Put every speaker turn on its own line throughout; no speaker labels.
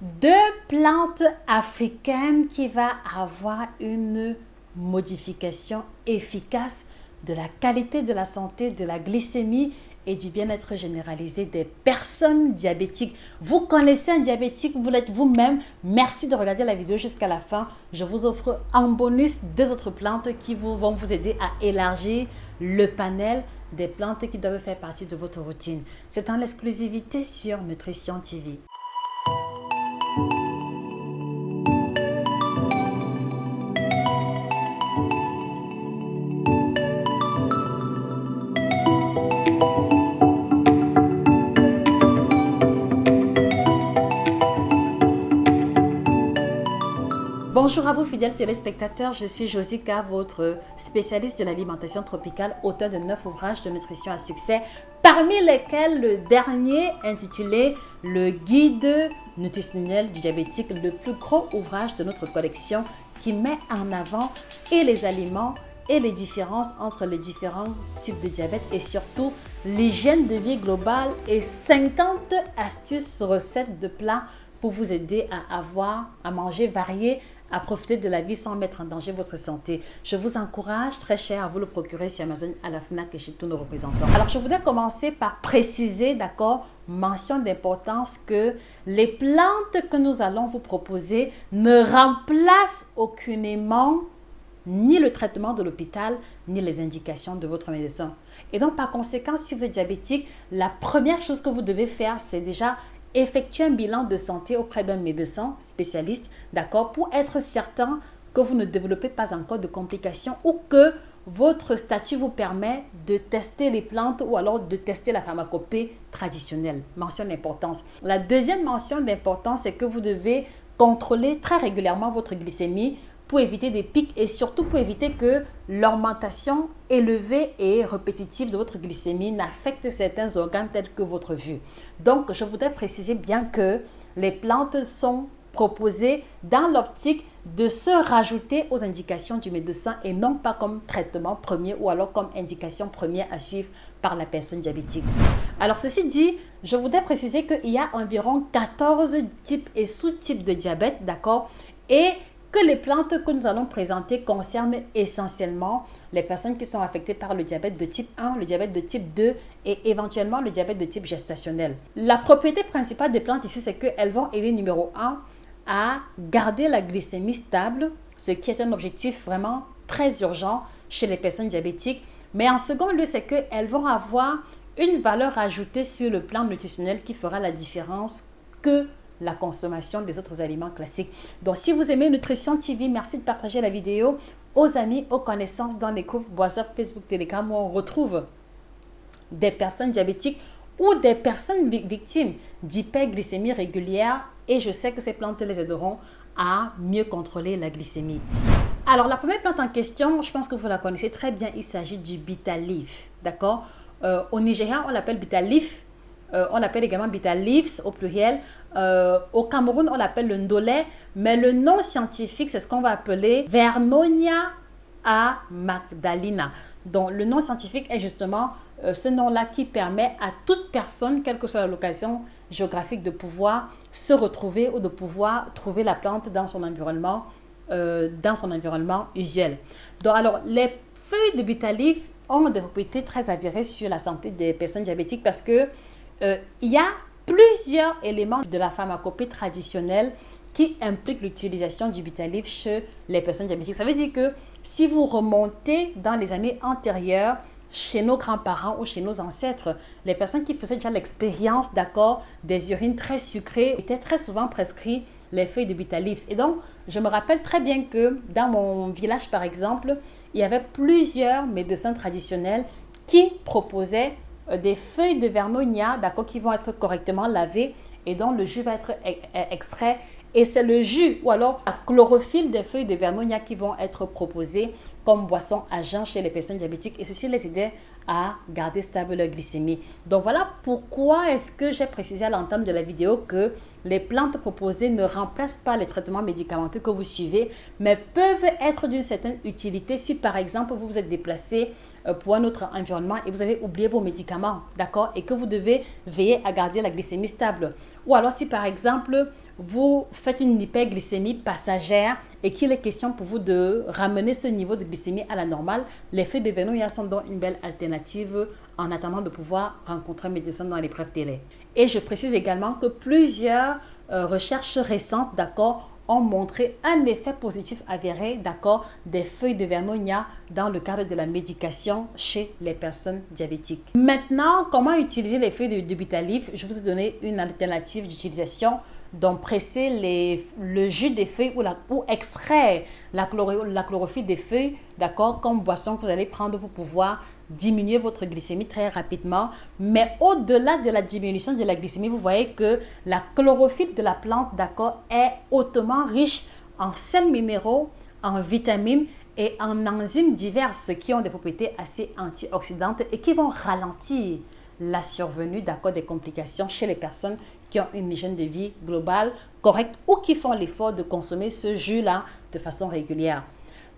Deux plantes africaines qui va avoir une modification efficace de la qualité de la santé, de la glycémie et du bien-être généralisé des personnes diabétiques. Vous connaissez un diabétique, vous l'êtes vous-même. Merci de regarder la vidéo jusqu'à la fin. Je vous offre en bonus deux autres plantes qui vont vous aider à élargir le panel des plantes qui doivent faire partie de votre routine. C'est en exclusivité sur Nutrition TV. Bonjour à vous fidèles téléspectateurs, je suis Josica, votre spécialiste de l'alimentation tropicale, auteur de 9 ouvrages de nutrition à succès, parmi lesquels le dernier intitulé « Le guide nutritionnel du diabétique », le plus gros ouvrage de notre collection qui met en avant et les aliments et les différences entre les différents types de diabète et surtout l'hygiène de vie globale et 50 astuces, recettes de plats pour vous aider à manger varié, à profiter de la vie sans mettre en danger votre santé. Je vous encourage très cher à vous le procurer sur Amazon, à la FNAC et chez tous nos représentants. Alors, je voudrais commencer par préciser, d'accord, mention d'importance que les plantes que nous allons vous proposer ne remplacent aucunement ni le traitement de l'hôpital, ni les indications de votre médecin. Et donc, par conséquent, si vous êtes diabétique, la première chose que vous devez faire, c'est déjà effectuer un bilan de santé auprès d'un médecin spécialiste, d'accord, pour être certain que vous ne développez pas encore de complications ou que votre statut vous permet de tester les plantes ou alors de tester la pharmacopée traditionnelle. Mention d'importance. La deuxième mention d'importance, c'est que vous devez contrôler très régulièrement votre glycémie pour éviter des pics et surtout pour éviter que l'augmentation élevée et répétitive de votre glycémie n'affecte certains organes tels que votre vue. Donc, je voudrais préciser bien que les plantes sont proposées dans l'optique de se rajouter aux indications du médecin et non pas comme traitement premier ou alors comme indication première à suivre par la personne diabétique. Alors, ceci dit, je voudrais préciser qu'il y a environ 14 types et sous-types de diabète, d'accord, et que les plantes que nous allons présenter concernent essentiellement les personnes qui sont affectées par le diabète de type 1, le diabète de type 2 et éventuellement le diabète de type gestationnel. La propriété principale des plantes ici, c'est qu'elles vont aider numéro 1 à garder la glycémie stable, ce qui est un objectif vraiment très urgent chez les personnes diabétiques. Mais en second lieu, c'est qu'elles vont avoir une valeur ajoutée sur le plan nutritionnel qui fera la différence que la consommation des autres aliments classiques. Donc, si vous aimez Nutrition TV, merci de partager la vidéo aux amis, aux connaissances dans les groupes WhatsApp, Facebook, Telegram où on retrouve des personnes diabétiques ou des personnes victimes d'hyperglycémie régulière et je sais que ces plantes les aideront à mieux contrôler la glycémie. Alors, la première plante en question, je pense que vous la connaissez très bien, il s'agit du bitter leaf, d'accord? Au Nigeria, on l'appelle bitter leaf. On l'appelle également bitter leaves au pluriel. Au Cameroun, on l'appelle le ndolé, mais le nom scientifique, c'est ce qu'on va appeler Vernonia amygdalina. Donc, le nom scientifique est justement ce nom-là qui permet à toute personne, quelle que soit la location géographique, de pouvoir se retrouver ou de pouvoir trouver la plante dans son environnement usuel. Donc, alors, les feuilles de bitter leaf ont des propriétés très avérées sur la santé des personnes diabétiques parce que il y a plusieurs éléments de la pharmacopée traditionnelle qui impliquent l'utilisation du bitter leaf chez les personnes diabétiques. Ça veut dire que si vous remontez dans les années antérieures, chez nos grands-parents ou chez nos ancêtres, les personnes qui faisaient déjà l'expérience, d'accord, des urines très sucrées étaient très souvent prescrits les feuilles de bitter leaves. Et donc, je me rappelle très bien que dans mon village, par exemple, il y avait plusieurs médecins traditionnels qui proposaient des feuilles de Vernonia, d'accord, qui vont être correctement lavées et dont le jus va être extrait. Et c'est le jus ou alors la chlorophylle des feuilles de Vernonia qui vont être proposées comme boisson à jeun chez les personnes diabétiques. Et ceci les aidait à garder stable leur glycémie. Donc voilà pourquoi est-ce que j'ai précisé à l'entame de la vidéo que les plantes proposées ne remplacent pas les traitements médicamenteux que vous suivez, mais peuvent être d'une certaine utilité si par exemple vous vous êtes déplacé pour un autre environnement et vous avez oublié vos médicaments, d'accord, et que vous devez veiller à garder la glycémie stable. Ou alors si par exemple vous faites une hyperglycémie passagère et qu'il est question pour vous de ramener ce niveau de glycémie à la normale, les feuilles de Vernonia sont donc une belle alternative en attendant de pouvoir rencontrer un médecin dans l'épreuve télé. Et je précise également que plusieurs recherches récentes, d'accord, ont montré un effet positif avéré, d'accord, des feuilles de Vernonia dans le cadre de la médication chez les personnes diabétiques. Maintenant, comment utiliser les feuilles de Bitalif? Je vous ai donné une alternative d'utilisation. Donc, presser le jus des feuilles ou extraire la chlorophylle des feuilles, d'accord, comme boisson que vous allez prendre pour pouvoir diminuer votre glycémie très rapidement. Mais au-delà de la diminution de la glycémie, vous voyez que la chlorophylle de la plante, d'accord, est hautement riche en sels minéraux, en vitamines et en enzymes diverses qui ont des propriétés assez antioxydantes et qui vont ralentir la survenue, d'accord, des complications chez les personnes qui ont une hygiène de vie globale correcte ou qui font l'effort de consommer ce jus-là de façon régulière.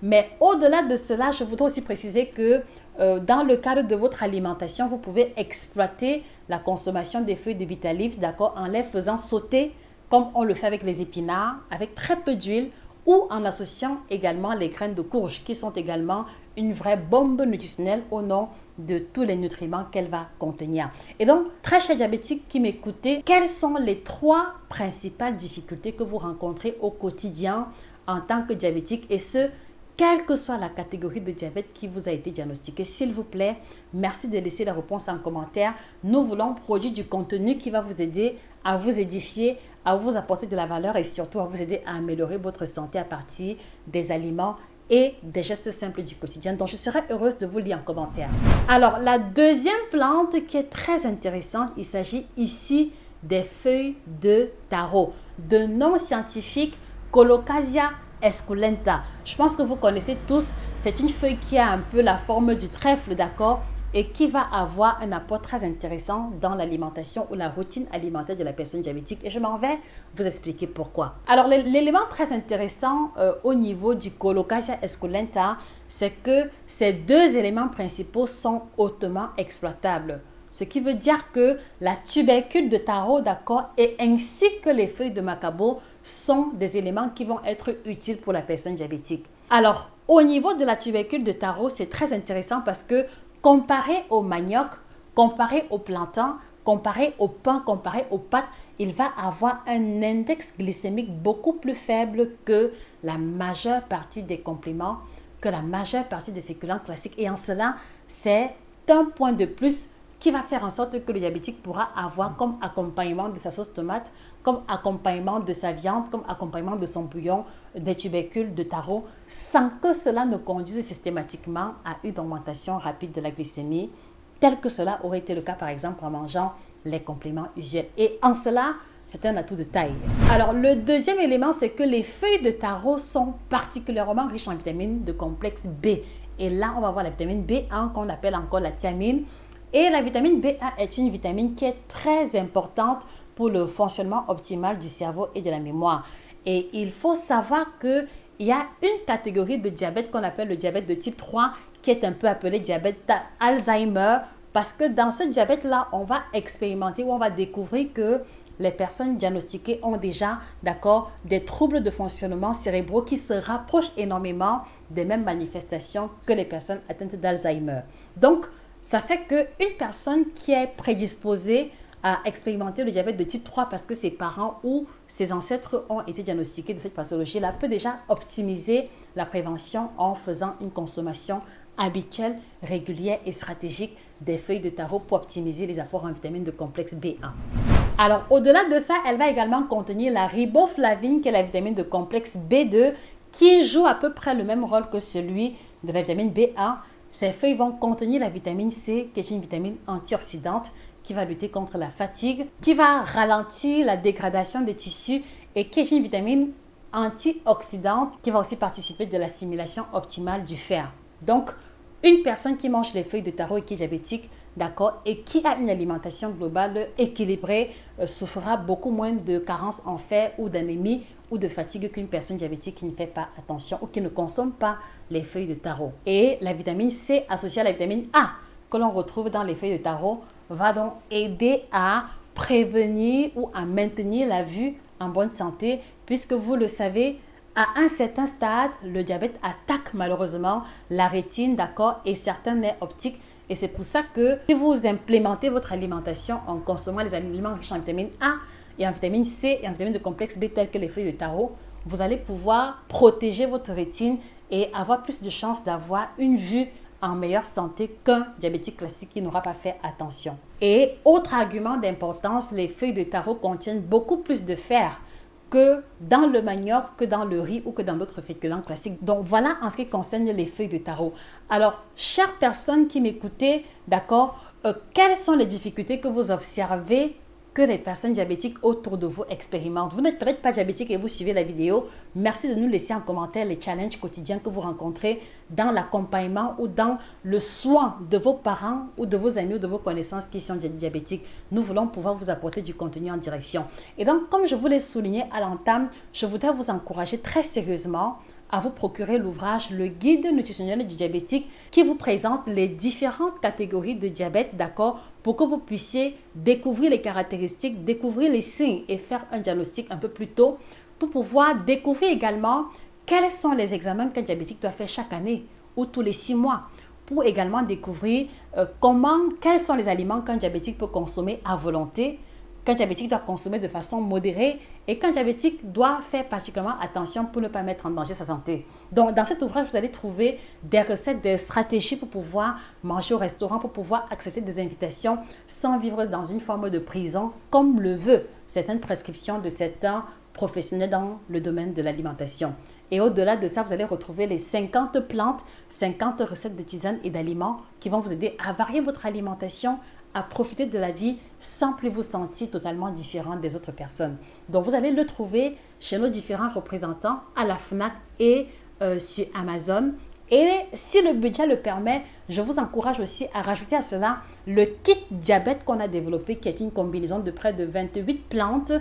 Mais au-delà de cela, je voudrais aussi préciser que dans le cadre de votre alimentation, vous pouvez exploiter la consommation des feuilles de Bitalif, d'accord, en les faisant sauter comme on le fait avec les épinards, avec très peu d'huile ou en associant également les graines de courge qui sont également une vraie bombe nutritionnelle au nom de tous les nutriments qu'elle va contenir. Et donc, très chers diabétiques qui m'écoutez, quelles sont les 3 principales difficultés que vous rencontrez au quotidien en tant que diabétique et ce, quelle que soit la catégorie de diabète qui vous a été diagnostiquée? S'il vous plaît, merci de laisser la réponse en commentaire. Nous voulons produire du contenu qui va vous aider à vous édifier, à vous apporter de la valeur et surtout à vous aider à améliorer votre santé à partir des aliments et des gestes simples du quotidien. Donc, je serai heureuse de vous lire en commentaire. Alors, la deuxième plante qui est très intéressante, il s'agit ici des feuilles de taro, de nom scientifique Colocasia esculenta. Je pense que vous connaissez tous, c'est une feuille qui a un peu la forme du trèfle, d'accord, et qui va avoir un apport très intéressant dans l'alimentation ou la routine alimentaire de la personne diabétique. Et je m'en vais vous expliquer pourquoi. Alors, l'élément très intéressant au niveau du Colocasia esculenta, c'est que ces 2 éléments principaux sont hautement exploitables. Ce qui veut dire que la tubercule de taro, d'accord, et ainsi que les feuilles de macabo sont des éléments qui vont être utiles pour la personne diabétique. Alors, au niveau de la tubercule de taro, c'est très intéressant parce que comparé au manioc, comparé au plantain, comparé au pain, comparé aux pâtes, il va avoir un index glycémique beaucoup plus faible que la majeure partie des compléments, que la majeure partie des féculents classiques. Et en cela, c'est un point de plus qui va faire en sorte que le diabétique pourra avoir comme accompagnement de sa sauce tomate, comme accompagnement de sa viande, comme accompagnement de son bouillon, des tubercules de taro, sans que cela ne conduise systématiquement à une augmentation rapide de la glycémie, tel que cela aurait été le cas par exemple en mangeant les compléments usuels. Et en cela, c'est un atout de taille. Alors, le deuxième élément, c'est que les feuilles de taro sont particulièrement riches en vitamine de complexe B. Et là, on va voir la vitamine B1 qu'on appelle encore la thiamine. Et la vitamine B1 est une vitamine qui est très importante pour le fonctionnement optimal du cerveau et de la mémoire. Et il faut savoir qu'il y a une catégorie de diabète qu'on appelle le diabète de type 3 qui est un peu appelé diabète d'Alzheimer parce que dans ce diabète-là, on va expérimenter ou on va découvrir que les personnes diagnostiquées ont déjà, d'accord, des troubles de fonctionnement cérébraux qui se rapprochent énormément des mêmes manifestations que les personnes atteintes d'Alzheimer. Donc, ça fait qu'une personne qui est prédisposée à expérimenter le diabète de type 3 parce que ses parents ou ses ancêtres ont été diagnostiqués de cette pathologie-là peut déjà optimiser la prévention en faisant une consommation habituelle, régulière et stratégique des feuilles de taro pour optimiser les apports en vitamines de complexe B1. Alors, au-delà de ça, elle va également contenir la riboflavine qui est la vitamine de complexe B2 qui joue à peu près le même rôle que celui de la vitamine B1. Ces feuilles vont contenir la vitamine C, qui est une vitamine antioxydante qui va lutter contre la fatigue, qui va ralentir la dégradation des tissus et qui est une vitamine antioxydante qui va aussi participer de l'assimilation optimale du fer. Donc, une personne qui mange les feuilles de taro et qui est diabétique, d'accord, et qui a une alimentation globale équilibrée, souffrira beaucoup moins de carences en fer ou d'anémie ou de fatigue qu'une personne diabétique qui ne fait pas attention ou qui ne consomme pas les feuilles de taro. Et la vitamine C associée à la vitamine A que l'on retrouve dans les feuilles de taro va donc aider à prévenir ou à maintenir la vue, en bonne santé, puisque vous le savez, à un certain stade, le diabète attaque malheureusement la rétine, d'accord, et certains nerfs optiques. Et c'est pour ça que si vous implémentez votre alimentation en consommant les aliments riches en vitamine A et en vitamine C et en vitamines de complexe B telles que les feuilles de taro, vous allez pouvoir protéger votre rétine et avoir plus de chances d'avoir une vue en meilleure santé qu'un diabétique classique qui n'aura pas fait attention. Et autre argument d'importance, les feuilles de taro contiennent beaucoup plus de fer que dans le manioc, que dans le riz ou que dans d'autres féculents classiques. Donc voilà en ce qui concerne les feuilles de taro. Alors, chères personnes qui m'écoutez, d'accord, quelles sont les difficultés que vous observez que les personnes diabétiques autour de vous expérimentent? Vous n'êtes peut-être pas diabétique et vous suivez la vidéo. Merci de nous laisser en commentaire les challenges quotidiens que vous rencontrez dans l'accompagnement ou dans le soin de vos parents ou de vos amis ou de vos connaissances qui sont diabétiques. Nous voulons pouvoir vous apporter du contenu en direction. Et donc, comme je vous l'ai souligné à l'entame, je voudrais vous encourager très sérieusement à vous procurer l'ouvrage Le Guide nutritionnel du diabétique qui vous présente les différentes catégories de diabète, d'accord, pour que vous puissiez découvrir les caractéristiques, découvrir les signes et faire un diagnostic un peu plus tôt pour pouvoir découvrir également quels sont les examens qu'un diabétique doit faire chaque année ou tous les 6 mois, pour également découvrir quels sont les aliments qu'un diabétique peut consommer à volonté, qu'un diabétique doit consommer de façon modérée et qu'un diabétique doit faire particulièrement attention pour ne pas mettre en danger sa santé. Donc, dans cet ouvrage, vous allez trouver des recettes, des stratégies pour pouvoir manger au restaurant, pour pouvoir accepter des invitations sans vivre dans une forme de prison, comme le veut certaines prescriptions de certains professionnels dans le domaine de l'alimentation. Et au-delà de ça, vous allez retrouver les 50 plantes, 50 recettes de tisanes et d'aliments qui vont vous aider à varier votre alimentation, à profiter de la vie sans plus vous sentir totalement différent des autres personnes. Donc, vous allez le trouver chez nos différents représentants à la FNAC et sur Amazon. Et si le budget le permet, je vous encourage aussi à rajouter à cela le kit diabète qu'on a développé, qui est une combinaison de près de 28 plantes,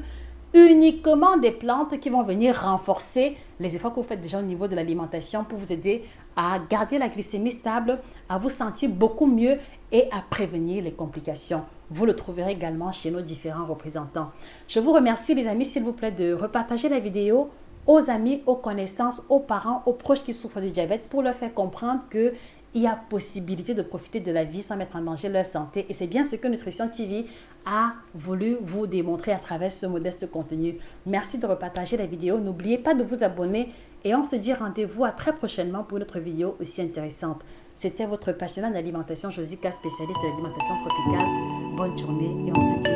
uniquement des plantes qui vont venir renforcer les efforts que vous faites déjà au niveau de l'alimentation pour vous aider à garder la glycémie stable, à vous sentir beaucoup mieux et à prévenir les complications. Vous le trouverez également chez nos différents représentants. Je vous remercie les amis, s'il vous plaît, de repartager la vidéo aux amis, aux connaissances, aux parents, aux proches qui souffrent du diabète pour leur faire comprendre que il y a possibilité de profiter de la vie sans mettre en danger leur santé. Et c'est bien ce que Nutrition TV a voulu vous démontrer à travers ce modeste contenu. Merci de repartager la vidéo. N'oubliez pas de vous abonner et on se dit rendez-vous à très prochainement pour une autre vidéo aussi intéressante. C'était votre passionnante d'alimentation, Josica, spécialiste de l'alimentation tropicale. Bonne journée et on se dit